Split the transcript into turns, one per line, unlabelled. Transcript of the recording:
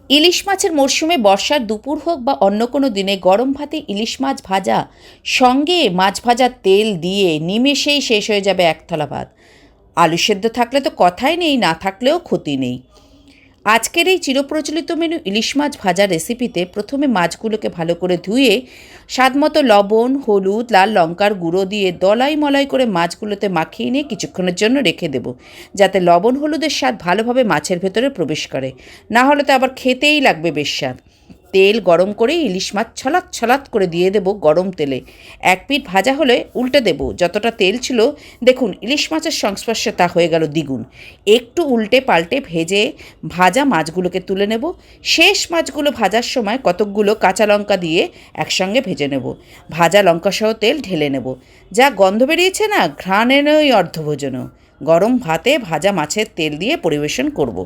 ইলিশ মাছের মরশুমে বর্ষার দুপুর হোক বা অন্য কোনো দিনে গরম ভাতে ইলিশ মাছ ভাজা, সঙ্গে মাছ ভাজার তেল দিয়ে নিমেষেই শেষ হয়ে যাবে এক থালা ভাত। আলু সেদ্ধ থাকলে তো কথাই নেই, না থাকলেও ক্ষতি নেই। আজকের এই চিরপ্রচলিত মেনু ইলিশ মাছ ভাজার রেসিপিতে প্রথমে মাছগুলোকে ভালো করে ধুয়ে স্বাদমতো লবণ, হলুদ, লাল লঙ্কার গুঁড়ো দিয়ে দলাই মলাই করে মাছগুলোতে মাখিয়ে নিয়ে কিছুক্ষণের জন্য রেখে দেব, যাতে লবণ হলুদের স্বাদ ভালোভাবে মাছের ভেতরে প্রবেশ করে। না হলে তো আবার খেতেই লাগবে বেশ স্বাদ। তেল গরম করে ইলিশ মাছ ছলাৎ ছলাৎ করে দিয়ে দেব গরম তেলে। এক পিঠ ভাজা হলে উল্টে দেব। যতটা তেল ছিল দেখুন ইলিশ মাছের সংস্পর্শে তা হয়ে গেল দ্বিগুণ। একটু উল্টে পাল্টে ভেজে ভাজা মাছগুলোকে তুলে নেব। শেষ মাছগুলো ভাজার সময় কতকগুলো কাঁচা লঙ্কা দিয়ে একসঙ্গে ভেজে নেব। ভাজা লঙ্কাসহ তেল ঢেলে নেব। যা গন্ধ বেরিয়েছে না, ঘ্রাণেরই অর্ধভোজনও। গরম ভাতে ভাজা মাছের তেল দিয়ে পরিবেশন করব।